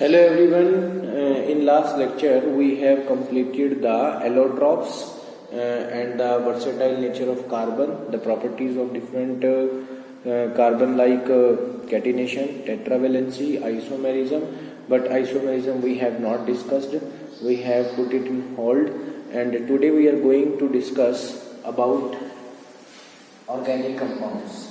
Hello everyone. In last lecture we have completed the allotropes and the versatile nature of carbon, the properties of different carbon like catenation, tetravalency, isomerism. But isomerism we have not discussed. We have put it in hold, and today we are going to discuss about organic compounds.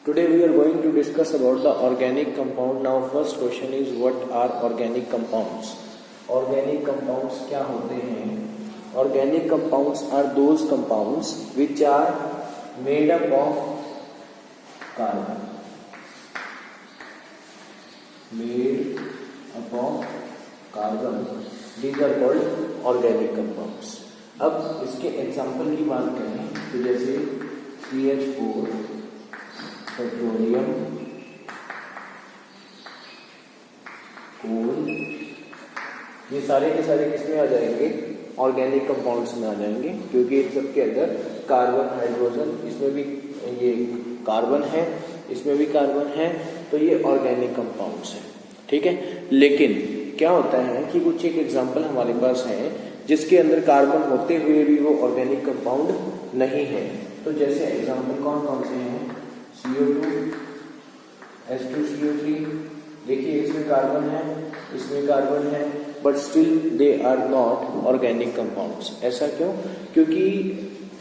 Today we are going to discuss about the organic compound. Now first question is, what are organic compounds? Organic compounds क्या होते हैं? Organic compounds are those compounds which are made up of carbon. Made up of carbon. These are called organic compounds. अब इसके example की बात करें तो जैसे CH4, पेट्रोलियम, कोल, ये सारे के सारे किसमें आ जाएंगे? ऑर्गेनिक कंपाउंड्स में आ जाएंगे, क्योंकि इन सब के अंदर कार्बन, हाइड्रोजन, इसमें भी ये कार्बन है, इसमें भी कार्बन है, तो ये ऑर्गेनिक कंपाउंड्स हैं. ठीक है. लेकिन क्या होता है कि कुछ एक एग्जांपल हमारे पास है जिसके अंदर कार्बन होते हुए भी वो ऑर्गेनिक कंपाउंड नहीं है. तो जैसे एग्जांपल कौन कौन से हैं? CO2, H2CO3. देखिए इसमें कार्बन है, इसमें कार्बन है, but still they are not organic compounds. ऐसा क्यों? क्योंकि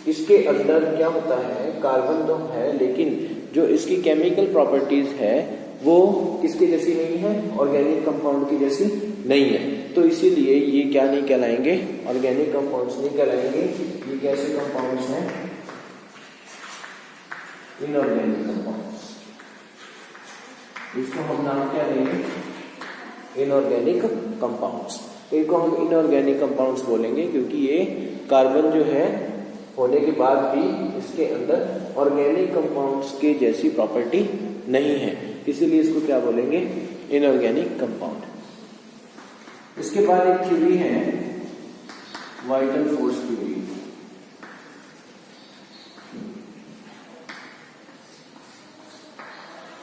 इसके अंदर क्या होता है, कार्बन तो है लेकिन जो इसकी केमिकल प्रॉपर्टीज है वो किसके जैसी नहीं है? ऑर्गेनिक कंपाउंड की जैसी नहीं है. तो इसीलिए ये क्या नहीं कहलाएंगे? ऑर्गेनिक कंपाउंड्स नहीं कहलाएंगे. ये कैसे कंपाउंड्स हैं? Inorganic compounds. इसको हम नाम क्या देंगे? Inorganic compounds. तो इनको हम इनऑर्गेनिक कंपाउंड्स बोलेंगे क्योंकि ये कार्बन जो है होने के बाद भी इसके अंदर ऑर्गेनिक कंपाउंड्स के जैसी प्रॉपर्टी नहीं है, इसीलिए इसको क्या बोलेंगे? Inorganic compound. इसके बाद एक थ्योरी है वाइटल फोर्स थ्योरी.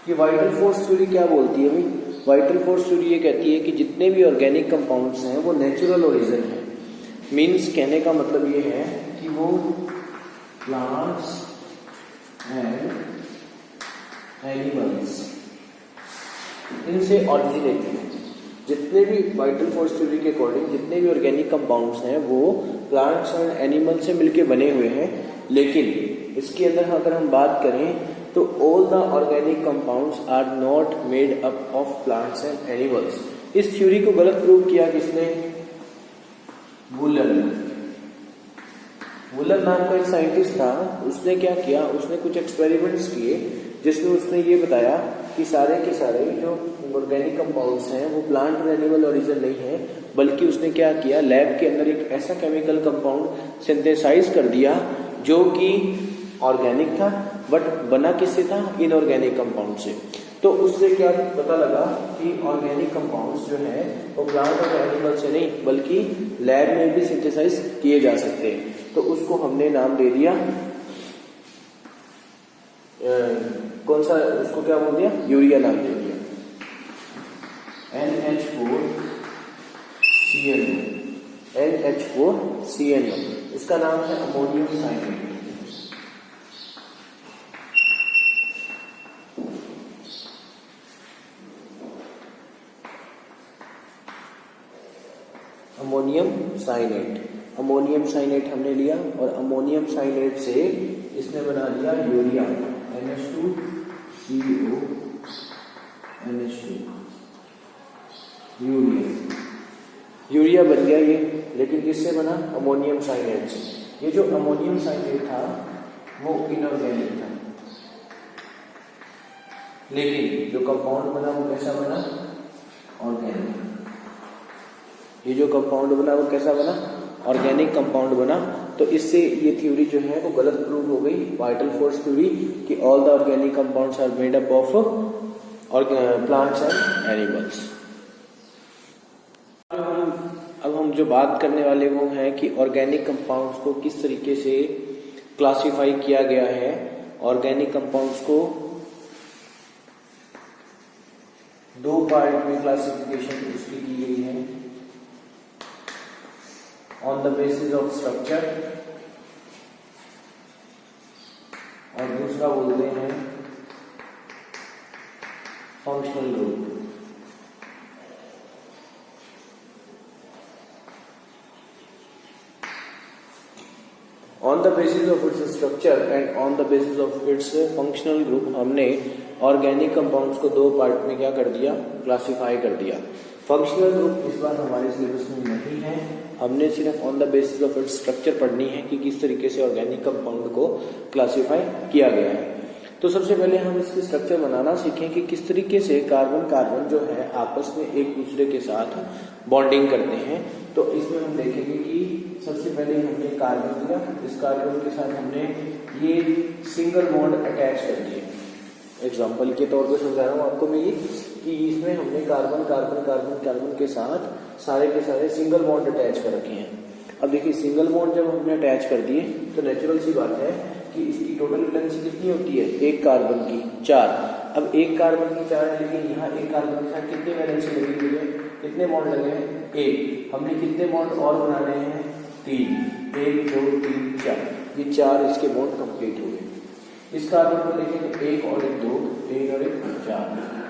ये वाइटल फोर्स थ्योरी क्या बोलती है भाई? वाइटल फोर्स थ्योरी ये कहती है कि जितने भी ऑर्गेनिक कंपाउंड्स हैं वो नेचुरल ओरिजिन है. मींस कहने का मतलब ये है कि वो प्लांट्स एंड एनिमल्स इनसे ऑरिजिनेट है. जितने भी वाइटल फोर्स थ्योरी के अकॉर्डिंग जितने भी ऑर्गेनिक कंपाउंड्स हैं वो प्लांट्स एंड एनिमल से मिलके बने हुए हैं. लेकिन इसके अंदर अगर हम बात करें तो all the organic compounds are not made up of plants and animals. इस थ्योरी को गलत प्रूव किया किसने? वुलर. वुलर नाम का एक साइंटिस्ट था. उसने क्या किया? उसने कुछ एक्सपेरिमेंट्स किए जिसमें उसने ये बताया कि सारे के सारे जो ऑर्गेनिक कंपाउंड्स हैं वो प्लांट और एनिमल ओरिजिन नहीं है, बल्कि उसने क्या किया? लैब के अंदर एक ऐसा केमिकल कंपाउंड सिंथेसाइज कर दिया जो कि ऑर्गेनिक था, बट बना किससे था? इनऑर्गेनिक कंपाउंड से. तो उससे क्या पता लगा कि ऑर्गेनिक कंपाउंड्स जो है वो प्लांट और एनिमल से नहीं बल्कि लैब में भी सिंथेसाइज किए जा सकते हैं. तो उसको हमने नाम दे दिया कौन सा? उसको क्या बोल दिया? यूरिया नाम दे दिया. NH4CnO. इसका नाम है ammonium cyanate. Ammonium cyanate. Ammonium cyanate हमने लिया और अमोनियम साइनेट से इसने बना लिया यूरिया. NH2CO NH2 यूरिया बन गया ये. लेकिन किससे बना? अमोनियम साइनेट से. ये जो अमोनियम साइनेट था वो इनऑर्गेनिक था, लेकिन जो कंपाउंड बना वो कैसा बना? ऑर्गेनिक. ये जो कंपाउंड बना वो कैसा बना? ऑर्गेनिक कंपाउंड बना. तो इससे ये थ्योरी जो है वो गलत प्रूव हो गई, वाइटल फोर्स थ्योरी, कि all the organic compounds are made up of plants and animals. अब हम जो बात करने वाले वो हैं कि ऑर्गेनिक कंपाउंड्स को किस तरीके से क्लासिफाई किया गया है। ऑर्गेनिक कंपाउंड्स को दो पार्ट में क्लासिफिकेशन इसकी की गई है, on the basis of structure, और दूसरा बोलते हैं functional group. On the basis of its structure and on the basis of its functional group हमने ऑर्गेनिक कंपाउंड्स को दो पार्ट में क्या कर दिया, क्लासिफाई कर दिया। फंक्शनल ग्रुप इस बार हमारे सिलेबस में नहीं है, हमने सिर्फ on the basis of its structure पढ़नी है कि किस तरीके से ऑर्गेनिक कंपाउंड को क्लासिफाई किया गया है। तो सबसे पहले हम इसकी स्ट्रक्चर बनाना सीखें कि किस तरीके से कार्बन कार्बन जो है आपस में एक दूसरे के साथ बॉन्डिंग करते हैं। तो इसमें हम देखेंगे कि सबसे पहले हमने कार्बन लिया, इस कार्बन के साथ हमने ये सिंगल बॉन्ड अटैच कर दिए। एग्जाम्पल के तौर पर समझा रहा हूँ आपको मैं ये कि इसमें हमने कार्बन कार्बन कार्बन कार्बन के साथ सारे के सारे सिंगल बॉन्ड अटैच कर रखे हैं। अब देखिए सिंगल बॉन्ड जब हमने अटैच कर दिए तो नेचुरल सी बात है कि इसकी टोटल वैलेंसी कितनी होती है, एक कार्बन की 4। अब एक कार्बन की 4 है, लेकिन यहाँ एक कार्बन के साथ कितनी वैलेंसी लगी हुई है, कितने बॉन्ड लगे हैं, एक। हमने कितने बॉन्ड और बनाने हैं, 3, 1 2 3 4, ये 4 इसके बॉन्ड कंप्लीट हो गए। इस कार्बन को देखें 1 और 1 2, 3 और 1 4,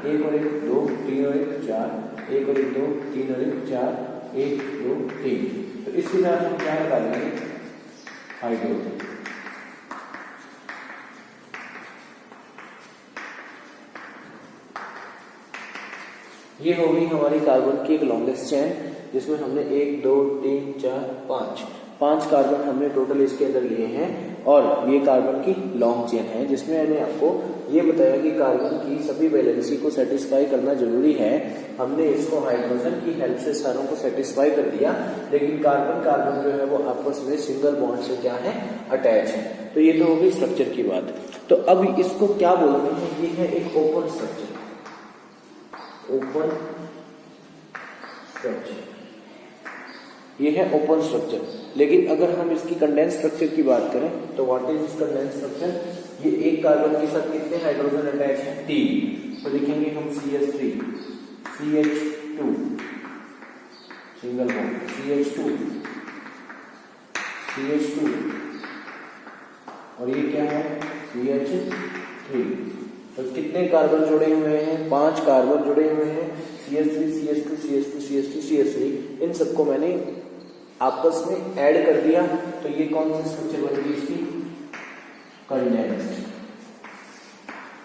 1 और 1 2, 3 और 1 4, 1 और 1 2, 3 और 1 4, 1 2 3। तो इसके साथ हम क्या निकालेंगे, हाइड्रोजन। ये हो गई हमारी कार्बन की एक लॉन्गेस्ट चेन, जिसमें हमने 1 2 3 4 5 कार्बन हमने टोटल इसके अंदर लिए हैं। और ये कार्बन की लॉन्ग चेन है, जिसमें मैंने आपको ये बताया कि कार्बन की सभी वैलेंसी को सेटिस्फाई करना जरूरी है। हमने इसको हाइड्रोजन की हेल्प से सारों को सेटिस्फाई कर दिया, लेकिन कार्बन कार्बन जो है वो आपस में सिंगल बॉन्ड से क्या है, अटैच है। तो ये तो होगी स्ट्रक्चर की बात। तो अब इसको क्या बोलते हैं, ये है एक ओपन स्ट्रक्चर, ओपन स्ट्रक्चर, ये है ओपन स्ट्रक्चर। लेकिन अगर हम इसकी कंडेंस स्ट्रक्चर की बात करें तो व्हाट इज कंडेंस स्ट्रक्चर, ये एक कार्बन के साथ कितने हाइड्रोजन अटैच है, 3। तो लिखेंगे हम CH3, CH2 single bond, CH2 CH2, और ये क्या है, CH3। तो कितने कार्बन जुड़े हुए हैं, 5 कार्बन जुड़े हुए हैं, CH3 CH2 CH2 CH2 CH3। इन सबको मैंने आपस में ऐड कर दिया, तो ये कौन सी स्ट्रक्चर बन गई इसकी, कंडेंस्ड।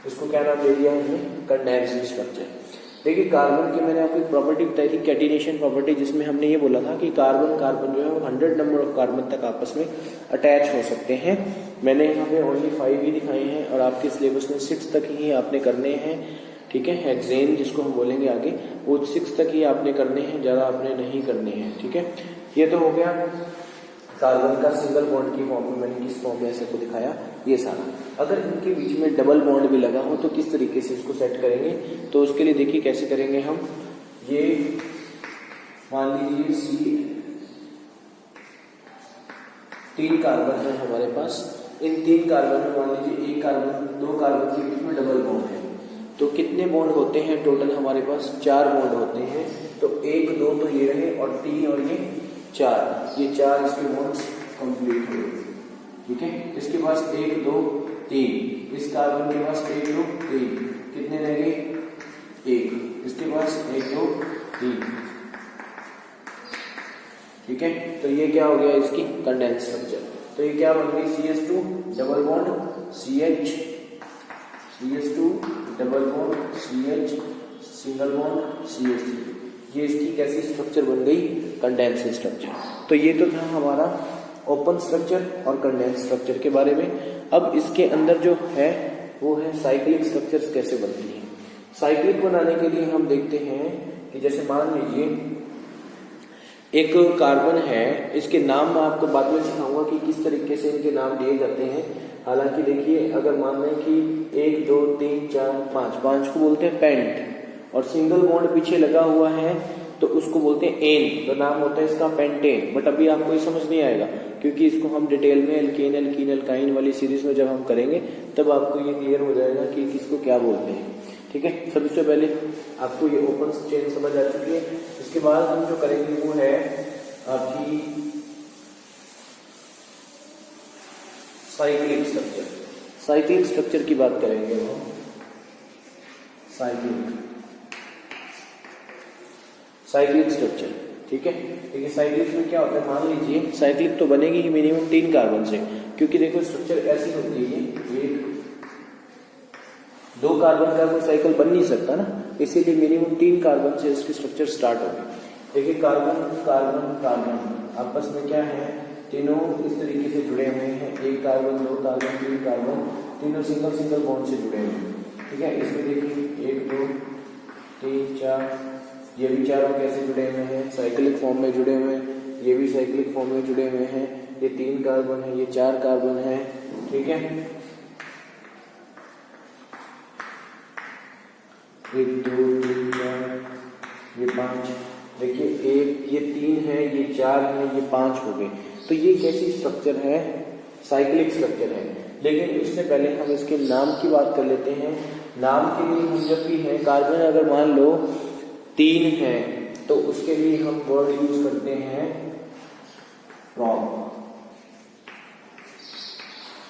इसको क्या नाम दे दिया हमने, कंडेंस्ड स्ट्रक्चर। देखिए कार्बन की मैंने आपको एक प्रॉपर्टी बताई थी, कैटिनेशन प्रॉपर्टी, जिसमें हमने ये बोला था कि कार्बन कार्बन जो है वो 100 नंबर ऑफ कार्बन तक आपस में अटैच हो सकते हैं। मैंने यहाँ पे ओनली 5 ही दिखाए हैं, और आपके सिलेबस में 6 तक ही आपने करने हैं, ठीक है। हेक्सेन जिसको हम बोलेंगे आगे, वो 6 तक ही आपने करने हैं, ज्यादा आपने नहीं करने हैं, ठीक है। ये तो हो गया कार्बन का सिंगल बॉन्ड की फॉर्म में, मैंने किस फॉर्म में ऐसे को दिखाया ये सारा। अगर इनके बीच में डबल बॉन्ड भी लगा हो तो किस तरीके से इसको सेट करेंगे, तो उसके लिए देखिए कैसे करेंगे हम। ये मान लीजिए 3 कार्बन है हमारे पास, इन 3 कार्बन में मान लीजिए एक कार्बन 2 कार्बन के बीच में डबल बॉन्ड है, तो कितने बॉन्ड होते हैं टोटल हमारे पास, 4 बॉन्ड होते हैं। तो 1 2 तो ये रहे, और 3 और ये 4, ये 4 इसके बॉन्ड्स कंप्लीट हुए, ठीक है। इसके पास 1 2 3, इस कार्बन के पास 1 2 3, कितने रह गए, 1, इसके पास 1 2 3, ठीक है। तो ये क्या हो गया, इसकी कंडेंस स्ट्रक्चर। तो ये क्या बन गई, CH2 double bond CH, CH2 double bond CH, single bond CH3। ये इसकी कैसी स्ट्रक्चर बन गई, कंडेंस स्ट्रक्चर। तो ये तो था हमारा ओपन स्ट्रक्चर और कंडेंस स्ट्रक्चर के बारे में। अब इसके अंदर जो है वो है साइक्लिक स्ट्रक्चर्स कैसे बनती हैं। साइक्लिक बनाने के लिए हम देखते हैं कि जैसे मान लीजिए एक कार्बन है, इसके नाम मैं आपको बाद में सिखाऊंगा कि किस तरीके से इनके नाम दिए जाते हैं। हालांकि देखिए अगर मान लें कि 1 2 3 4 5 को बोलते हैं पेंट, और सिंगल बॉन्ड पीछे लगा हुआ है तो उसको बोलते हैं एन, तो नाम होता है इसका पेंटेन। बट अभी आपको ये समझ नहीं आएगा, क्योंकि इसको हम डिटेल में एल्केन एल्कीन एल्काइन वाली सीरीज में जब हम करेंगे तब आपको ये क्लियर हो जाएगा कि किसको क्या बोलते हैं। ठीक है, सबसे पहले आपको ये ओपन चेन समझ आ चुकी है। इसके बाद हम जो करेंगे वो है आपकी साइक्लिक स्ट्रक्चर। साइक्लिक स्ट्रक्चर की बात करेंगे हम। साइक्लिक स्ट्रक्चर, ठीक है। देखिए साइक्लिक में क्या होता है, मान लीजिए साइक्लिक तो बनेगी ही मिनिमम 3 कार्बन से, क्योंकि देखो स्ट्रक्चर ऐसी होती है, एक 2 कार्बन का कोई साइकिल बन नहीं सकता ना, इसीलिए मिनिमम 3 कार्बन से इसकी स्ट्रक्चर स्टार्ट होगी। देखिए कार्बन कार्बन कार्बन आपस में क्या है, तीनों इस तरीके से जुड़े हुए हैं, 1 कार्बन 2 कार्बन 3 कार्बन, तीनों सिंगल सिंगल बॉन्ड से जुड़े हुए हैं। ठीक है, इसमें देखिए 1 2 3 4, ये भी चारों कैसे जुड़े हुए हैं, साइक्लिक फॉर्म में जुड़े हुए हैं, ये भी साइक्लिक फॉर्म में जुड़े हुए हैं, ये 3 कार्बन है, ये 4 कार्बन है। ठीक है, 1 2 3 4, ये 5, देखिए 1 ये 3 है, ये 4 है, ये 5 हो गए। तो ये कैसी स्ट्रक्चर है, साइक्लिक स्ट्रक्चर है। लेकिन इससे पहले हम इसके नाम की बात कर लेते हैं। नाम के लिए हम जब भी है, कार्बन अगर मान लो 3 है तो उसके लिए हम वर्ड यूज करते हैं प्रॉप।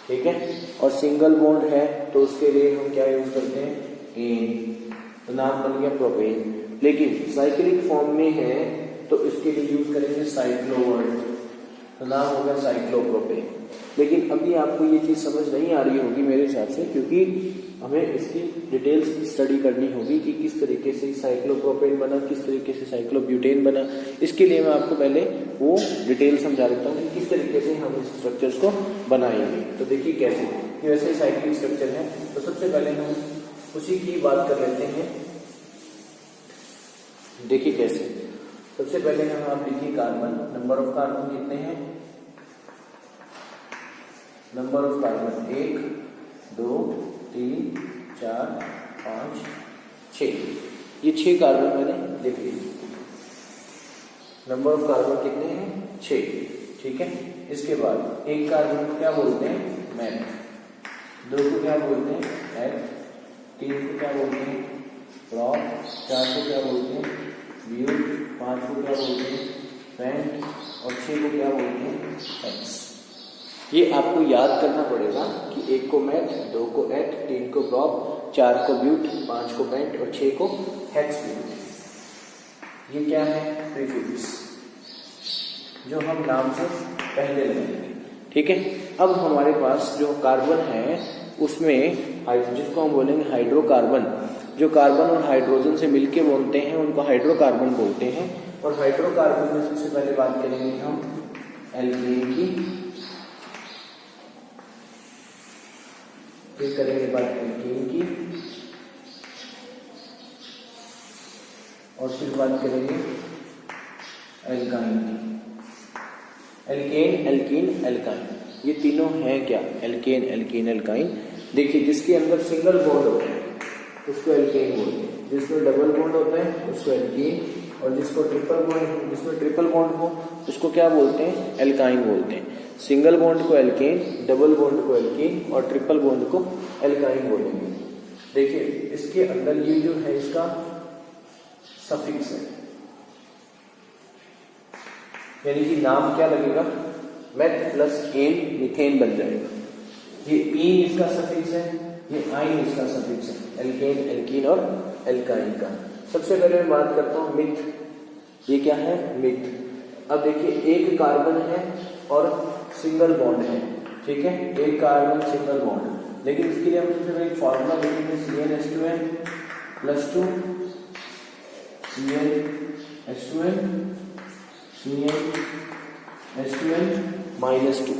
ठीक है, और सिंगल बॉन्ड है तो उसके लिए हम क्या यूज करते हैं, एन, तो नाम बन गया प्रोपेन। लेकिन साइक्लिक फॉर्म में है तो इसके लिए यूज करेंगे साइक्लो वर्ड, तो नाम होगा साइक्लोप्रोपेन। लेकिन अभी आपको ये चीज समझ नहीं आ रही होगी मेरे हिसाब से, क्योंकि हमें इसकी डिटेल्स स्टडी करनी होगी कि किस तरीके से साइक्लोप्रोपेन बना, किस तरीके से साइक्लोब्यूटेन बना। इसके लिए मैं आपको पहले वो डिटेल समझा देता हूँ कि किस तरीके से हम इस स्ट्रक्चर्स को बनाएंगे। तो देखिए कैसे, कि वैसे साइक्लिक स्ट्रक्चर है। तो सबसे पहले हम उसी की बात कर लेते हैं। देखिए कैसे, सबसे पहले हम आप लिखिए कार्बन, नंबर ऑफ कार्बन कितने हैं, नंबर ऑफ कार्बन 1 2 3 4 5 6, ये 6 कार्बन मैंने लिख लिए। नंबर ऑफ कार्बन कितने हैं, 6। ठीक है, इसके बाद 1 कार्बन को क्या बोलते हैं, मैथ, 2 को क्या बोलते हैं, एथ, 3 को क्या बोलते हैं, प्रॉप, 4 को क्या बोलते हैं, ब्यूट, 5 को क्या बोलते हैं, पेंट, और 6 को क्या बोलते हैं, हेक्स। ये आपको याद करना पड़ेगा कि 1 को मैथ, 2 को एथ, 3 को प्रॉप, 4 को ब्यूट, 5 को पेंट और 6 को हेक्स ब्यूट। ये क्या है, प्रीफिक्स, जो हम नाम से पहले लेंगे। ठीक है, अब हमारे पास जो कार्बन है उसमें जिसको हम बोलेंगे हाइड्रोकार्बन, जो कार्बन और हाइड्रोजन से मिलके बनते हैं उनको हाइड्रोकार्बन बोलते हैं। और हाइड्रोकार्बन में सबसे पहले बात करेंगे हम एल्केन की, फिर करेंगे बात एल्केन की, और फिर बात करेंगे एल्काइन की। एल्केन एल्कीन एल्काइन, ये तीनों हैं क्या, एल्केन एल्कीन एल्काइन। देखिए जिसके अंदर सिंगल बॉन्ड होता है उसको एल्केन बोलते हैं, जिसमें डबल बॉन्ड होता है उसको एल्कीन, और जिसमें ट्रिपल बॉन्ड हो उसको क्या बोलते हैं, एल्काइन बोलते हैं। सिंगल बॉन्ड को एल्केन, डबल बॉन्ड को एल्कीन और ट्रिपल बॉन्ड को एल्काइन बोलेंगे। देखिए इसके अंदर ये जो है इसका सफिक्स है, यानी कि नाम क्या लगेगा, मेथ प्लस एन, मिथेन बन जाएगा। ये ईन इसका सफिक्स है, ये आइन इसका सफिक्स है, एल्केन एल्कीन और एल्काइन का। सबसे पहले मैं बात करता हूं मिथ, ये क्या है, मिथ। अब देखिए 1 कार्बन है और सिंगल बॉन्ड है, ठीक है, 1 कार्बन सिंगल बॉन्ड। लेकिन इसके लिए हम सबसे पहले एक फॉर्मूला लिखेंगे, CnH2n + 2 CnH2n CnH2n -2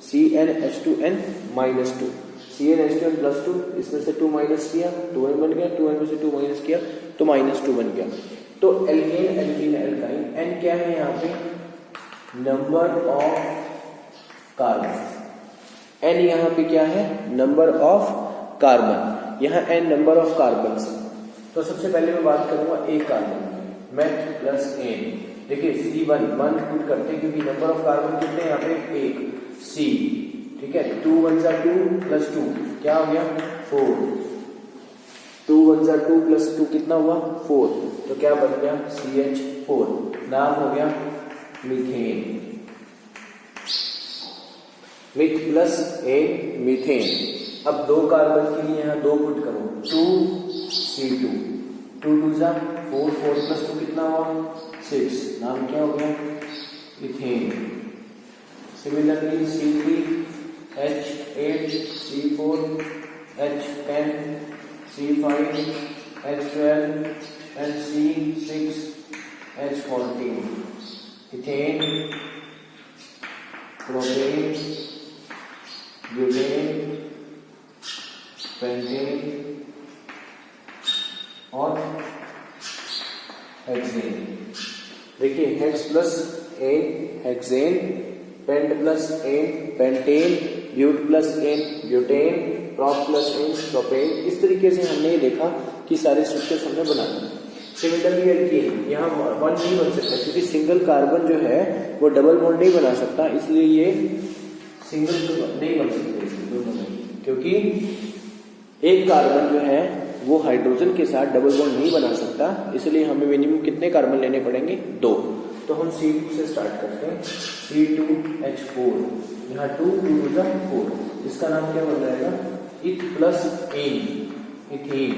CnH2n -2 CnH2n + 2, इसमें से 2 माइनस किया 2n बन गया, 2n में से 2 माइनस किया तो -2 बन गया। तो एल्केन एल्कीन एल्काइन, n क्या है यहाँ पे, नंबर ऑफ कार्बन, n यहाँ पे क्या है, नंबर ऑफ कार्बन, यहाँ n नंबर ऑफ कार्बन है। तो सबसे पहले मैं बात करूंगा 1 कार्बन, मेथ प्लस एन। देखिए C1 1 पुट करते हैं क्योंकि नंबर ऑफ कार्बन कितने हैं यहाँ पे 1, C, ठीक है। 2 1 जा 2 प्लस 2 क्या हो गया 4, 2 1 जा 2 प्लस 2 कितना हुआ 4, तो क्या बन गया CH4, नाम हो गया methane. Meth plus ane methane. अब 2 कार्बन के लिए यहाँ 2 पुट करो 2C2, 2 2 जा 4, 4 प्लस 2 कितना हुआ 6, नाम क्या हो गया ethane. Similarly C3H8 C4 H10 C5 H12 and C6 H14, ethane, propane, butane, pentane और हेक्सेन। देखिए hex plus ane hexane, pent plus ane pentane, but plus ane butane, prop plus ane propane. इस तरीके से हमने ये देखा कि सारे स्ट्रक्चर्स हमने बनाए। सिमिलरली एल्कीन, यहाँ 1 नहीं बन सकता क्योंकि सिंगल कार्बन जो है वो डबल बॉन्ड नहीं बना सकता, इसलिए ये सिंगल नहीं बन सकते दोनों में, क्योंकि एक कार्बन जो है वो हाइड्रोजन के साथ डबल बॉन्ड नहीं बना सकता, इसलिए हमें मिनिमम कितने कार्बन लेने पड़ेंगे 2। तो हम C2 से स्टार्ट करते हैं, C2H4, यहाँ 2 2 2 4, इसका नाम क्या बन जाएगा इथ प्लस एन, इथेन,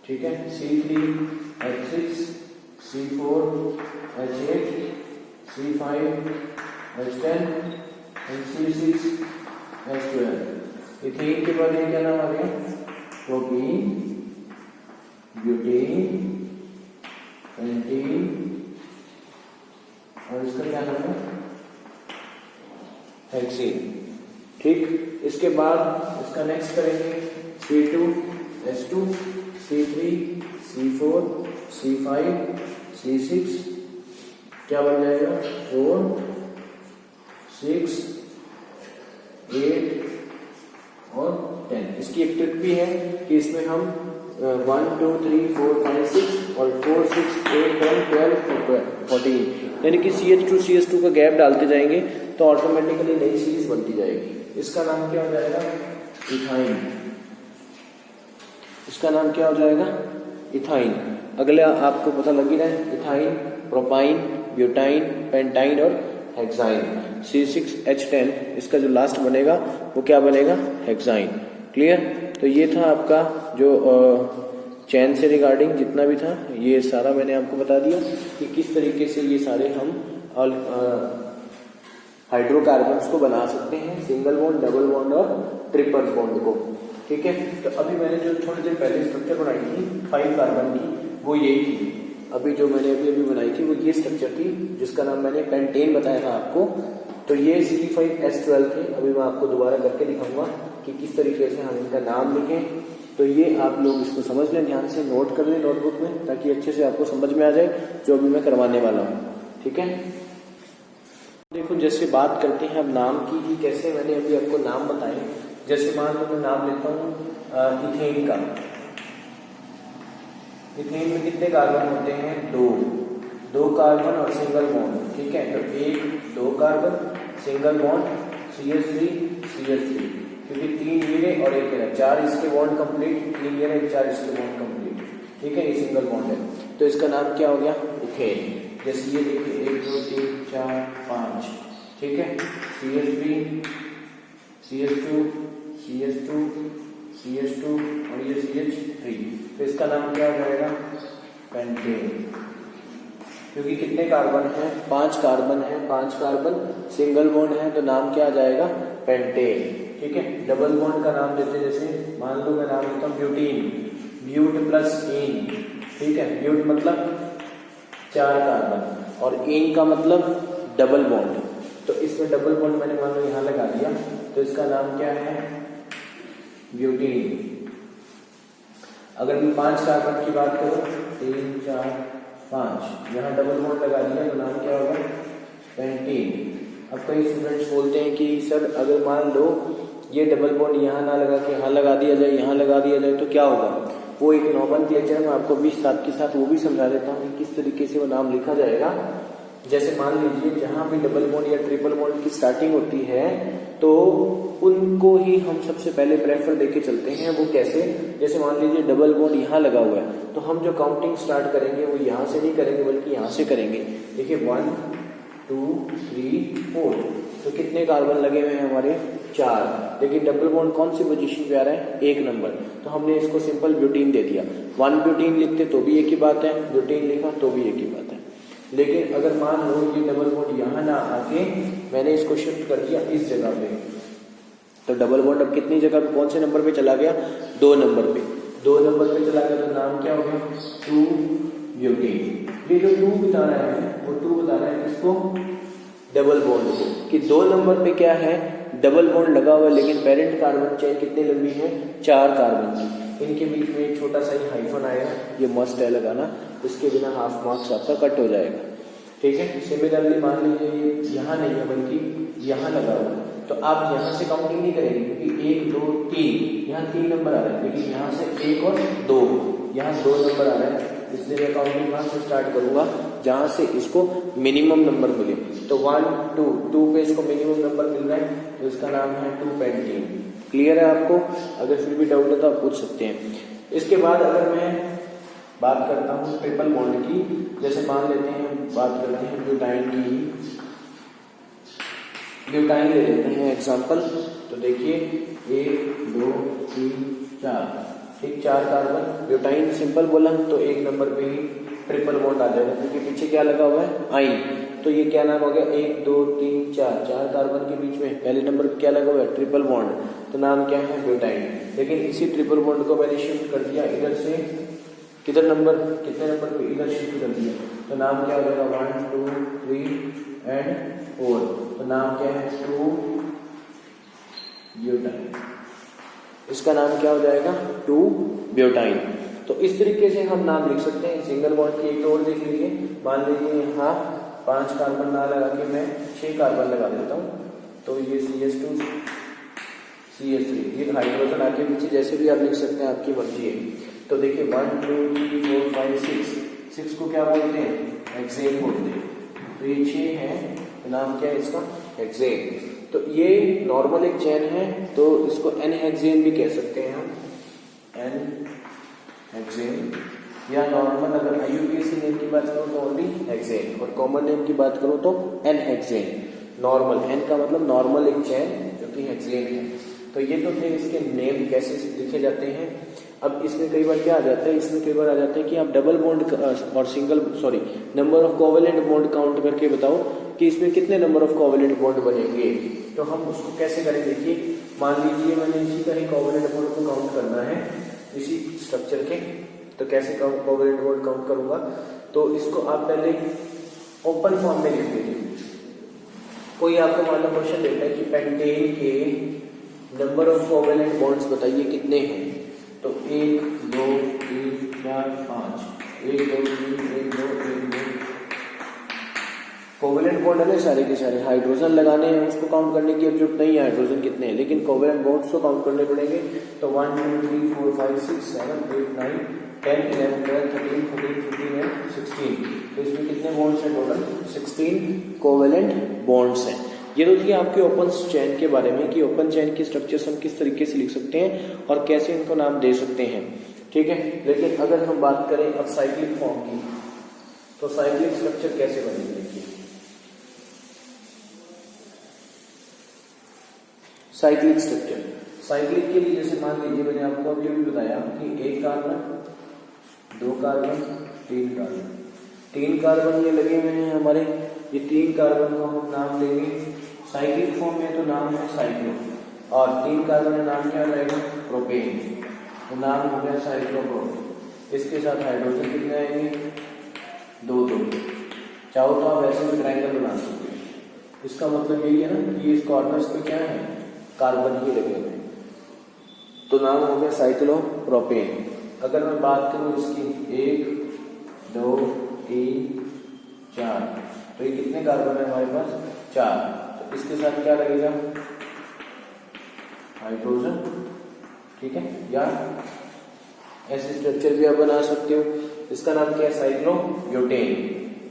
ठीक है। C3H6 C4H8 C5H10 and C6H12। Ethane के बाद क्या नाम आ गया प्रोपीन, ब्यूटेन, पेंटीन और इसका क्या नाम है हेक्सेन, ठीक। इसके बाद इसका नेक्स्ट करेंगे C2H2 C3 C4 C5 C6, क्या बन जाएगा 4 6 8 और 10। इसकी एक ट्रिक भी है कि इसमें हम 1 2 3 4 5 6 और 4 6 8 10 12 14 यानी कि CH2 का गैप डालते जाएंगे तो ऑटोमेटिकली नई सीरीज बनती जाएगी। इसका नाम क्या हो जाएगा इथाइन, इसका नाम क्या हो जाएगा इथाइन। अगले आपको पता लग ही रहा है, इथाइन, प्रोपाइन, ब्यूटाइन, पेंटाइन और हेक्साइन। C6H10 इसका जो लास्ट बनेगा वो क्या बनेगा हेक्साइन। क्लियर। तो ये था आपका जो चैन से रिगार्डिंग जितना भी था, ये सारा मैंने आपको बता दिया कि किस तरीके से ये सारे हम हाइड्रोकार्बन्स को बना सकते हैं, सिंगल बॉन्ड, डबल बॉन्ड और ट्रिपल बॉन्ड को। ठीक है। तो अभी मैंने जो थोड़ी देर पहले स्ट्रक्चर बनाई थी 5 कार्बन की, वो यही थी। अभी जो मैंने अभी बनाई थी वो ये स्ट्रक्चर थी जिसका नाम मैंने पेंटेन बताया था आपको। तो ये C5H12 थे। अभी मैं आपको दोबारा करके दिखाऊंगा कि किस तरीके से हम इनका नाम लिखें। तो ये आप लोग इसको समझ लें, ध्यान से नोट कर लें नोटबुक में, ताकि अच्छे से आपको समझ में आ जाए जो अभी मैं करवाने वाला हूँ। ठीक है। देखो जैसे बात करते हैं अब नाम की कि कैसे मैंने अभी आपको नाम बताए। जैसे मान लो मैं नाम लेता हूँ इथेन का। इथेन में कितने कार्बन होते हैं? 2 कार्बन और सिंगल बॉन्ड। ठीक है। तो 2 कार्बन सिंगल बॉन्ड CH3 क्योंकि 3 हीरे और 1 हीरा, 4 इसके बॉन्ड कंप्लीट, 3 हीरे 4 इसके बॉन्ड कंप्लीट। ठीक है। ये सिंगल बॉन्ड है तो इसका नाम क्या हो गया इथेन। जैसे ये देखिए 1 2 3 4 5। ठीक है। CH3 CH2 और ये CH3। तो इसका नाम क्या हो जाएगा पेंटेन। क्योंकि कितने कार्बन हैं? 5 कार्बन है, 5 कार्बन सिंगल बॉन्ड है तो नाम क्या आ जाएगा पेंटेन। ठीक है। डबल बॉन्ड का नाम देते जैसे मान लो मैं नाम लेता हूँ ब्यूटीन, ब्यूट प्लस एन। ठीक है। ब्यूट मतलब 4 कार्बन और एन का मतलब डबल बॉन्ड। तो इसमें डबल बॉन्ड मैंने मान लो यहाँ लगा दिया तो इसका नाम क्या है ब्यूटीन। अगर मैं 5 कार्बन की बात करूं 3 4 5, यहाँ डबल बॉन्ड लगा दिया तो नाम क्या होगा पेंटीन। अब कई स्टूडेंट्स बोलते हैं कि सर अगर मान लो ये डबल बॉन्ड यहाँ ना लगा के यहाँ लगा दिया जाए, यहाँ लगा दिया जाए तो क्या होगा? वो एक नॉमेनक्लेचर मैं आपको भी साथ के साथ वो भी समझा देता हूँ किस तरीके से वो नाम लिखा जाएगा। जैसे मान लीजिए जहां भी डबल बॉन्ड या ट्रिपल बॉन्ड की स्टार्टिंग होती है तो उनको ही हम सबसे पहले प्रेफर देके चलते हैं। वो कैसे, जैसे मान लीजिए डबल बॉन्ड यहाँ लगा हुआ है तो हम जो काउंटिंग स्टार्ट करेंगे वो यहाँ से नहीं करेंगे बल्कि यहाँ से करेंगे। देखिए 1 2 3 4, तो कितने कार्बन लगे हुए हैं हमारे 4। लेकिन डबल बॉन्ड कौन सी पोजीशन पे आ रहा है, 1 नंबर, तो हमने इसको सिंपल ब्यूटीन दे दिया। 1 ब्यूटीन लिखते तो भी एक ही बात है, ब्यूटीन लिखा तो भी एक ही बात है। लेकिन अगर मान लो ये डबल बॉन्ड यहाँ ना आके मैंने इसको शिफ्ट कर दिया इस जगह पे, तो डबल बॉन्ड अब कितनी जगह पे, कौन से नंबर पे चला गया, 2 नंबर पे। 2 नंबर पे चला गया तो नाम क्या हो गया, 2 ब्यूटीन। ये जो 2 बता रहा है वो 2 बता रहा है इसको डबल बॉन्ड को, कि 2 नंबर पे क्या है, डबल बॉन्ड लगा हुआ है लेकिन पेरेंट कार्बन चेन कितनी लंबी है, 4 कार्बन की। इनके बीच में एक छोटा सा ही हाइफन आएगा, ये मस्ट है लगाना, इसके बिना हाफ मार्क्स आपका कट हो जाएगा। ठीक है। सिमिलरली मान लीजिए ये यहाँ नहीं है बल्कि यहाँ लगा हुआ है, तो आप यहाँ से काउंटिंग नहीं करेंगे क्योंकि 1 2 3 यहाँ 3 नंबर आ रहा है, लेकिन यहाँ से 1 और 2 यहाँ 2 नंबर आ रहा है, इसलिए मैं काउंटिंग वहां से स्टार्ट करूंगा जहां से इसको मिनिमम नंबर मिले। तो 1 2 पे इसको मिनिमम नंबर मिल रहा है तो इसका नाम है 2 पेंटीन। क्लियर है आपको? अगर फिर भी डाउट है तो आप पूछ सकते हैं। इसके बाद अगर मैं बात करता हूँ ट्रिपल बॉन्ड की, जैसे मान लेते हैं बात करते हैं ब्यूटाइन की, ब्यूटाइन ले लेते हैं एग्जांपल। तो देखिए 1 2 3 4, ठीक, 4 कार्बन। ब्यूटाइन सिंपल बोला तो 1 नंबर पे ही ट्रिपल बॉन्ड आ जाएगा क्योंकि पीछे क्या लगा हुआ है, आइन। तो ये क्या नाम हो गया, 1 2 3 4, 4 कार्बन के बीच में पहले नंबर पे क्या लगा हुआ है, ट्रिपल बॉन्ड, तो नाम क्या है, ब्यूटाइन। लेकिन इसी ट्रिपल बॉन्ड को मैंने शिफ्ट कर दिया इधर से किधर नंबर, कितने नंबर पे, इधर शिफ्ट कर दिया, तो नाम क्या हो जाएगा, 1 2 3 एंड 4, तो नाम क्या है, 2 ब्यूटाइन। इसका नाम क्या हो जाएगा, 2 ब्यूटाइन। तो इस तरीके से हम नाम लिख सकते हैं। सिंगल बॉन्ड की एक और देख लीजिए, मान लीजिए यहाँ 5 कार्बन ना लगा के मैं 6 कार्बन लगा देता हूँ, तो ये CH2 CH3, ये हाइड्रोजन आके पीछे जैसे भी आप लिख सकते हैं, आपकी मर्जी है। तो देखिए 1 2 3 4 5 6 को क्या बोलते हैं, हेक्सेन बोलते हैं। तो ये 6 है, तो नाम क्या है इसका, हेक्सेन। तो ये नॉर्मल एक चेन है तो इसको एन हेक्सेन भी कह सकते हैं हम, एन हेक्सेन, या नॉर्मल अगर IUPAC नेम की बात करो तो ओनली हेक्सेन, और कॉमन नेम की बात करो तो एन हेक्सेन। नॉर्मल, एन का मतलब नॉर्मल एक चेन जो कि हेक्सेन है। तो ये तो थे इसके नेम कैसे लिखे जाते हैं। अब इसमें कई बार क्या आ जाता है, इसमें कई बार आ जाता है कि आप डबल बॉन्ड और number of covalent bond count करके बताओ कि इसमें कितने नंबर ऑफ कोवेलेंट बॉन्ड बनेंगे। तो हम उसको कैसे करें, देखिए मान लीजिए मैंने इसी का ही कोवेलेंट बॉन्ड को काउंट करना है इसी स्ट्रक्चर के, तो कैसे कोवेलेंट बॉन्ड काउंट करूंगा, तो इसको आप पहले ओपन फॉर्म में लिख दीजिए। कोई आपको मान लो क्वेश्चन देता है कि पेंटेन के नंबर ऑफ कोवेलेंट बॉन्ड्स बताइए कितने हैं, तो 1 2 3 4 5, 1 2 3 1 2 1 2 कोवेलेंट बॉन्ड है ना सारे के सारे। हाइड्रोजन लगाने हैं उसको काउंट करने की अब जरूरत नहीं है, हाइड्रोजन कितने हैं, लेकिन कोवेलेंट बॉन्ड्स को काउंट करने पड़ेंगे। तो 1 2 3 4 5 6 7 8 9 10 11 12 13 14 15 एंड 16। तो इसमें कितने बॉन्ड्स हैं टोटल, 16 कोवेलेंट बॉन्ड्स हैं। ये तो थी आपके ओपन चेन के बारे में कि ओपन चेन की स्ट्रक्चर्स हम किस तरीके से लिख सकते हैं और कैसे इनको नाम दे सकते हैं। ठीक है। लेकिन अगर हम बात करें अब साइक्लिक फॉर्म की, तो साइक्लिक स्ट्रक्चर कैसे बनेगी, देखिए साइक्लिक स्ट्रक्चर। साइक्लिक के लिए जैसे मान लीजिए मैंने आपको अभी भी बताया कि 1 कार्बन 2 कार्बन 3 कार्बन, 3 कार्बन ये लगे हुए हैं हमारे, ये 3 कार्बन को हम नाम देंगे साइक्लिक फॉर्म में, तो नाम है साइक्लो, और 3 कार्बन का नाम क्या रहेगा, प्रोपेन, तो नाम हो गया साइक्लोप्रोपेन। इसके साथ हाइड्रोजन कितने आएंगे, 2 2, चाहो तो आप ऐसे भी ट्रायंगल बना सकते हैं। इसका मतलब यही है ना कि इस कॉर्नर्स पे क्या है, कार्बन ही लगे हुए, तो नाम हो गया साइक्लोप्रोपेन। अगर मैं बात करूं इसकी 1 2 3 4, तो ये कितने कार्बन है हमारे पास, 4, तो इसके साथ क्या लगेगा, हाइड्रोजन, ठीक है, या ऐसे स्ट्रक्चर भी आप बना सकते हो। इसका नाम क्या है? साइक्लोब्यूटेन।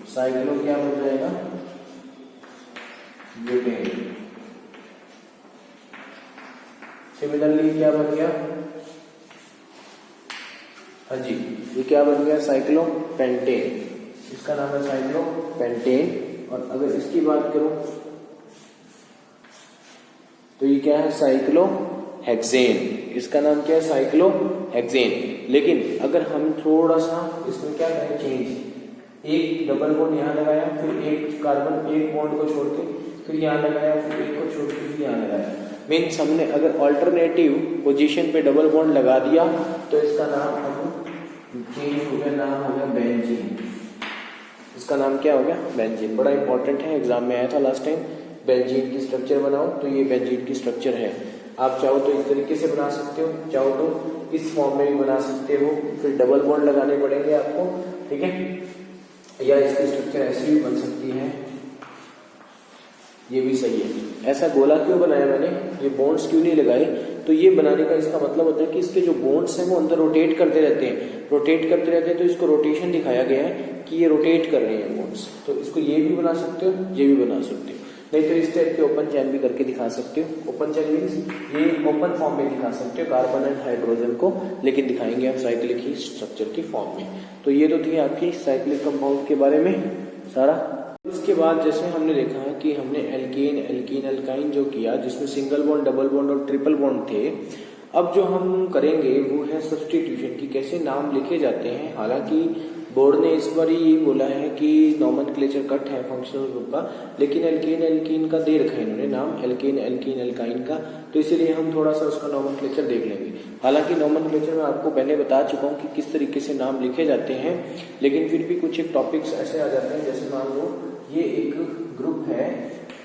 साइक्लो क्या बन जाएगा? ब्यूटेन। सिमिलरली क्या बन गया? हाँ जी, ये क्या बन गया? साइक्लोपेंटेन। इसका नाम है साइक्लोपेंटेन। और अगर इसकी बात करूं तो ये क्या है? साइक्लोहेक्सेन। इसका नाम क्या है? साइक्लोहेक्सेन। लेकिन अगर हम थोड़ा सा इसमें क्या करें? चेंज, एक डबल बॉन्ड यहाँ लगाया, फिर एक कार्बन एक बॉन्ड को छोड़ के फिर यहाँ लगाया, फिर एक को छोड़ के फिर यहाँ लगाया। मीन्स हमने अगर ऑल्टरनेटिव पोजीशन पे डबल बॉन्ड लगा दिया तो इसका नाम हम चेंज हो गया, नाम हो गया बेंजीन। इसका नाम क्या हो गया? बेंजीन। बड़ा इंपॉर्टेंट है, एग्जाम में आया था लास्ट टाइम। बेंजीन की स्ट्रक्चर बनाओ, तो ये बेंजीन की स्ट्रक्चर है। आप चाहो तो इस तरीके से बना सकते हो, चाहो तो इस फॉर्म में भी बना सकते हो, फिर डबल बॉन्ड लगाने पड़ेंगे आपको, ठीक है। या इसकी स्ट्रक्चर ऐसी भी बन सकती है, ये भी सही है। ऐसा गोला क्यों बनाया मैंने, ये बॉन्ड्स क्यों नहीं लगाए? तो ये बनाने का इसका मतलब होता है कि इसके जो बॉन्ड्स हैं वो अंदर रोटेट करते रहते हैं, रोटेट करते रहते हैं, तो इसको रोटेशन दिखाया गया है कि ये रोटेट कर रहे हैं बॉन्ड्स। तो इसको ये भी बना सकते हो, ये भी बना सकते हो, नहीं तो इस टाइप के ओपन चैन भी करके दिखा सकते हो। ओपन चैन मीन्स ये ओपन फॉर्म में दिखा सकते हो कार्बन एंड हाइड्रोजन को, लेकिन दिखाएंगे हम साइक्लिक ही स्ट्रक्चर की फॉर्म में। तो ये तो थी आपकी साइक्लिक कंपाउंड के बारे में सारा। उसके बाद जैसे हमने देखा कि हमने एल्केन, एल्कीन, एल्काइन जो किया, जिसमें सिंगल बॉन्ड, डबल बॉन्ड और ट्रिपल बॉन्ड थे। अब जो हम करेंगे वो है सब्स्टिट्यूशन की, कैसे नाम लिखे जाते हैं। हालांकि बोर्ड ने इस बार ये बोला है कि नॉमेनक्लेचर कट है फंक्शनल ग्रुप का, लेकिन एल्केन एल्कीन का दे रखा है इन्होंने नाम, एल्केन एल्कीन एल्काइन का, तो इसीलिए हम थोड़ा सा उसका नॉमेनक्लेचर देख लेंगे। हालांकि नॉमेनक्लेचर में आपको पहले बता चुका हूँ कि किस तरीके से नाम लिखे जाते हैं, लेकिन फिर भी कुछ एक टॉपिक्स ऐसे आ जाते हैं, जैसे मान लो ये एक ग्रुप है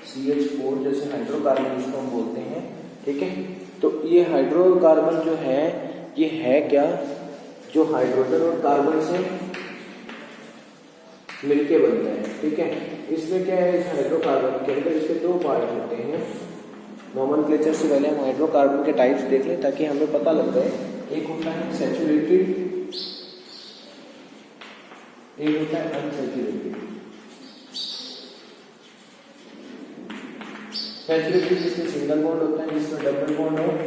CH4, जैसे हाइड्रोकार्बन इसको हम बोलते हैं, ठीक है। तो ये हाइड्रोकार्बन जो है ये है क्या, जो हाइड्रोजन और कार्बन से मिलके बनता है, ठीक है। इसमें क्या है, इस हाइड्रोकार्बन के अंदर इसके दो पार्ट होते हैं। नॉमेनक्लेचर से पहले हम हाइड्रोकार्बन के टाइप्स देख लें ताकि हमें पता लग जाए। एक होता है सैचुरेटेड, एक होता है अनसैचुरेटेड। सैचुरेटेड जिसमें सिंगल बॉन्ड होता है, जिसमें डबल बॉन्ड और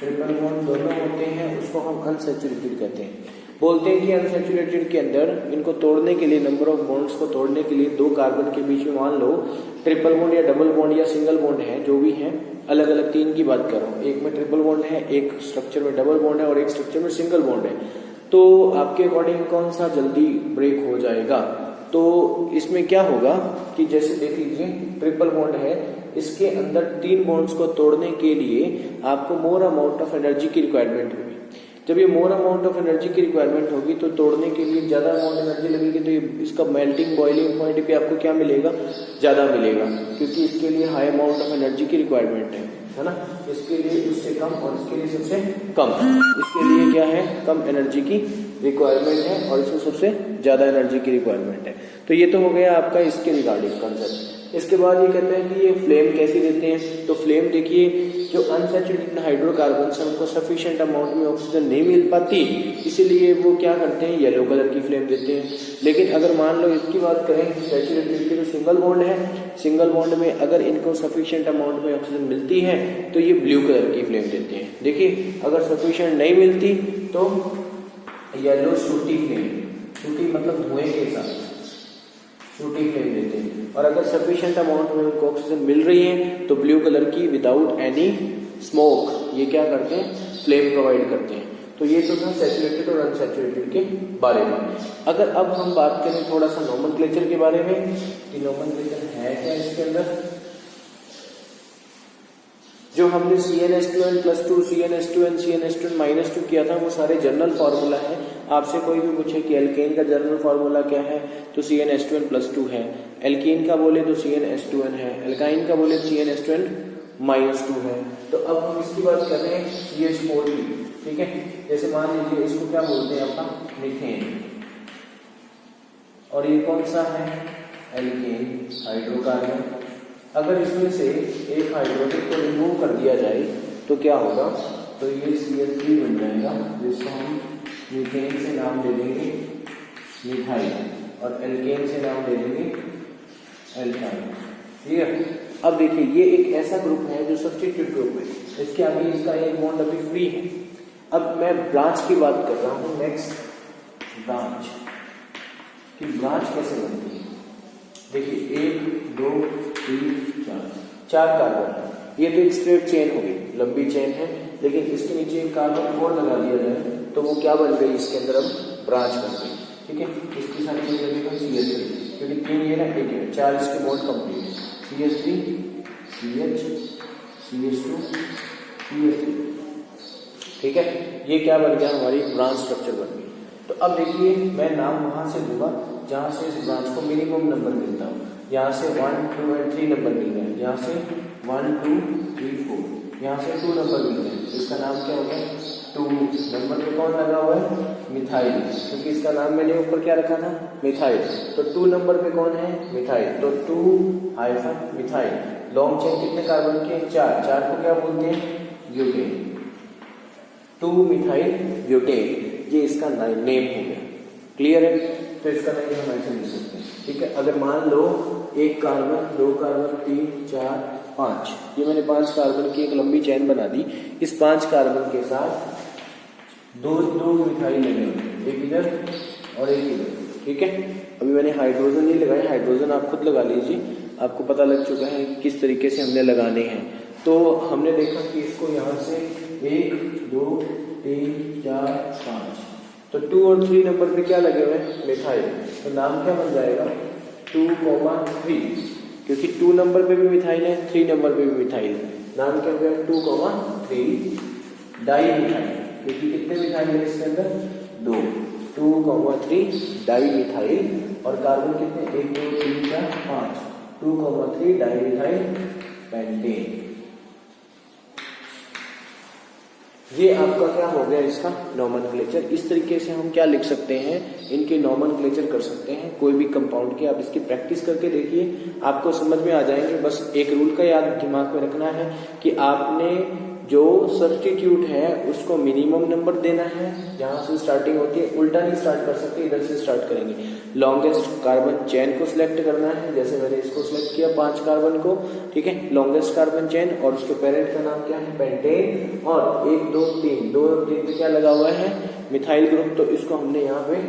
ट्रिपल बॉन्ड दोनों होते हैं, उसको हम अनसैचुरेटेड कहते हैं। बोलते हैं कि अनसैचुरेटेड के अंदर इनको तोड़ने के लिए, नंबर ऑफ बॉन्ड्स को तोड़ने के लिए दो कार्बन के बीच में मान लो ट्रिपल बॉन्ड या डबल बॉन्ड या सिंगल बॉन्ड है, जो भी है, अलग अलग तीन की बात कर रहा हूँ। एक में ट्रिपल बॉन्ड है, एक स्ट्रक्चर में डबल बॉन्ड है और एक स्ट्रक्चर में सिंगल बॉन्ड है। तो आपके अकॉर्डिंग कौन सा जल्दी ब्रेक हो जाएगा? तो इसमें क्या होगा कि जैसे देख लीजिए ट्रिपल बॉन्ड है, इसके अंदर तीन बॉन्ड्स को तोड़ने के लिए आपको मोर अमाउंट ऑफ एनर्जी की रिक्वायरमेंट होगी। जब ये मोर अमाउंट ऑफ एनर्जी की रिक्वायरमेंट होगी तो तोड़ने के लिए ज्यादा अमाउंट एनर्जी लगेगी, तो ये इसका मेल्टिंग बॉइलिंग पॉइंट पे आपको क्या मिलेगा? ज्यादा मिलेगा, क्योंकि इसके लिए हाई अमाउंट ऑफ एनर्जी की रिक्वायरमेंट है ना। इसके लिए इससे कम और इसके लिए सबसे कम। इसके लिए क्या है? कम एनर्जी की रिक्वायरमेंट है और इसमें सबसे ज्यादा एनर्जी की रिक्वायरमेंट है। तो ये तो हो गया आपका इसके रिगार्डिंग कंसेप्ट। इसके बाद ये कहते हैं कि ये फ्लेम कैसे देते हैं। तो फ्लेम देखिए, जो अनसैचुरेटेड हाइड्रोकार्बन है उनको सफिशिएंट अमाउंट में ऑक्सीजन नहीं मिल पाती, इसीलिए वो क्या करते हैं? येलो कलर की फ्लेम देते हैं। लेकिन अगर मान लो इसकी बात करें सैचुरेटेड की, तो सिंगल बॉन्ड है, सिंगल बॉन्ड में अगर इनको सफिशिएंट अमाउंट में ऑक्सीजन मिलती है तो ये ब्लू कलर की फ्लेम देते हैं। देखिए, अगर सफिशिएंट नहीं मिलती तो येलो सूटी फ्लेम, सूटी मतलब धुएं के साथ सूटी फ्लेम देते हैं। और अगर सफिशिएंट अमाउंट में उनको ऑक्सीजन मिल रही है तो ब्लू कलर की विदाउट एनी स्मोक, ये क्या करते हैं? फ्लेम प्रोवाइड करते हैं। तो ये तो था सैचुरेटेड और अनसैचुरेटेड के बारे में। अगर अब हम बात करें थोड़ा सा नॉमेनक्लेचर के बारे में कि नॉमेनक्लेचर है क्या इसके अंदर। जो हमने CnH2n+2, CnH2n, CnH2n-2 किया था वो सारे जनरल फार्मूला है। आपसे कोई भी पूछे कि एल्केन का जनरल फार्मूला क्या है तो CnH2n+2 है, एल्कीन का बोले तो CnH2n है, एल्काइन का बोले CnH2n-2 है। तो अब हम इसकी बात कर रहे हैं CH4 की, ठीक है। जैसे मान लीजिए इसको क्या बोलते हैं अपना? मीथेन। और ये कौन सा है? Alkane hydrocarbon. अगर इसमें से एक हाइड्रोजन को रिमूव कर दिया जाए तो क्या होगा? तो ये CH3 बन जाएगा, जिसको हम मीथेन से नाम दे देंगे मिथाइल और एल्केन से नाम दे देंगे एल्काइन। ठीक है, अब देखिए ये एक ऐसा ग्रुप है जो सब्स्टिट्यूट ग्रुप है, इसके आगे इसका एक बॉन्ड अभी फ्री है। अब मैं ब्रांच की बात कर रहा हूं, नेक्स्ट ब्रांच कि ब्रांच कैसे बनती है। देखिए 1 2 3 4 कार्बन है, ये तो एक स्ट्रेट चेन हो गई, लंबी चेन है, लेकिन इसके नीचे एक कार्बन और लगा दिया जाए तो वो क्या बन गई, इसके अंदर अब ब्रांच बन गई। ठीक है, इसके साथ ये लगेगा CH3 क्योंकि 3 ये ना 1 है, 4 इसके बॉन्ड कंप्लीट है, CH3 CH CH2 CH3। ठीक है, ये क्या बन गया, हमारी ब्रांच स्ट्रक्चर बन गई। तो अब देखिए मैं नाम वहां से दूंगा जहां से इस ब्रांच को मिनिमम नंबर मिलता हो। यहाँ से 1 2 और 3 नंबर मिल रहे हैं, यहाँ से 1 2 3 4, यहाँ से 2 नंबर मिल रहे हैं, इसका नाम क्या हो गया 2 नंबर पे कौन लगा हुआ है, मिथाइल, क्योंकि इसका नाम मैंने ऊपर क्या रखा था, मिथाइल। तो 2 नंबर पे कौन है, मिथाइल, तो 2 मिथाइल। लॉन्ग चेन कितने कार्बन के, 4 को क्या बोलते हैं, ब्यूटेन, 2 मिथाइल ब्यूटेन, ये इसका नेम हो गया। क्लियर है, तो इसका नेम हम ऐसे लिख सकते हैं। ठीक है, अगर मान लो 1 कार्बन 2 कार्बन 3 4 5, ये मैंने 5 कार्बन की एक लंबी चेन बना दी, इस 5 कार्बन के साथ दो मिथाइल लगे हुए, एक इधर और एक इधर। ठीक है, अभी मैंने हाइड्रोजन नहीं लगाए, हाइड्रोजन आप खुद लगा लीजिए, आपको पता लग चुका है किस तरीके से हमने लगाने हैं। तो हमने देखा कि इसको यहाँ से 1 2 3 4 5, तो 2 और 3 नंबर पे क्या लगे हुए हैं, मिथाइल, तो नाम क्या बन जाएगा 2,3, क्योंकि 2 नंबर पे भी मिथाइल है, 3 नंबर पे भी मिथाइल है, नाम क्या हो गया 2,3 डाई मिथाइल, क्योंकि कितने मिथाइल है इसके अंदर 2, 2,3 डाई मिथाइल, और कार्बन कितने 1 2 3 4 5, 2,3 डाई मिथाइल पेंटेन। ये आपका क्या हो गया, इसका नॉमेनक्लेचर। इस तरीके से हम क्या लिख सकते हैं, इनके नॉमेनक्लेचर कर सकते हैं कोई भी कंपाउंड के। आप इसकी प्रैक्टिस करके देखिए, आपको समझ में आ जाएंगे। बस एक रूल का याद दिमाग में रखना है कि आपने जो सब्स्टिट्यूट है उसको मिनिमम नंबर देना है, जहां से स्टार्टिंग होती है, उल्टा नहीं स्टार्ट कर सकते, इधर से स्टार्ट करेंगे। लॉन्गेस्ट कार्बन चेन को सिलेक्ट करना है, जैसे मैंने इसको सिलेक्ट किया 5 कार्बन को। ठीक है, लॉन्गेस्ट कार्बन चेन, और उसके पेरेंट का नाम क्या है, पेंटेन, और 1 2 3 2 और 3 पे क्या लगा हुआ है, मिथाइल ग्रुप, तो इसको हमने यहाँ पे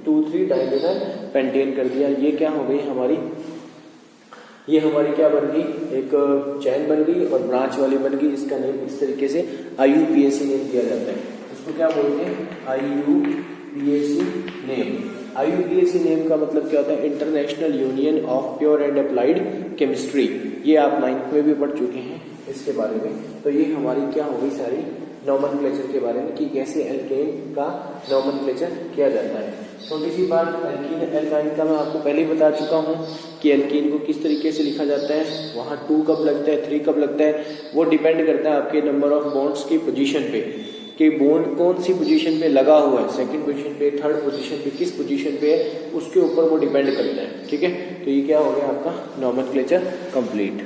2,3 डाइमिथाइल पेंटेन कर दिया। ये क्या हो गई हमारी, ये हमारी क्या बन गई, एक चैन बन गई और ब्रांच वाली बन गई। इसका नेम इस तरीके से IUPAC नेम दिया जाता है। इसको क्या बोलते हैं, IUPAC नेम। IUPAC नेम का मतलब क्या होता है, international union of pure and applied chemistry. ये आप 9th में भी पढ़ चुके हैं इसके बारे में। तो ये हमारी क्या हो गई सारी नॉमेनक्लेचर के बारे में कि कैसे एल्केन का नॉमेनक्लेचर किया जाता है। छोटी सी बात, एल्कीन एल्काइन का मैं आपको पहले ही बता चुका हूँ कि एल्कीन को किस तरीके से लिखा जाता है। वहाँ 2 कब लगता है, 3 कब लगता है, वो डिपेंड करता है आपके नंबर ऑफ बॉन्ड्स की पोजीशन पे, कि बॉन्ड कौन सी पोजीशन पे लगा हुआ है, सेकंड पोजीशन पे, थर्ड पोजीशन पे, किस पोजीशन पे है, उसके ऊपर वो डिपेंड करता है। ठीक है, तो ये क्या हो गया आपका नॉमेनक्लेचर कंप्लीट।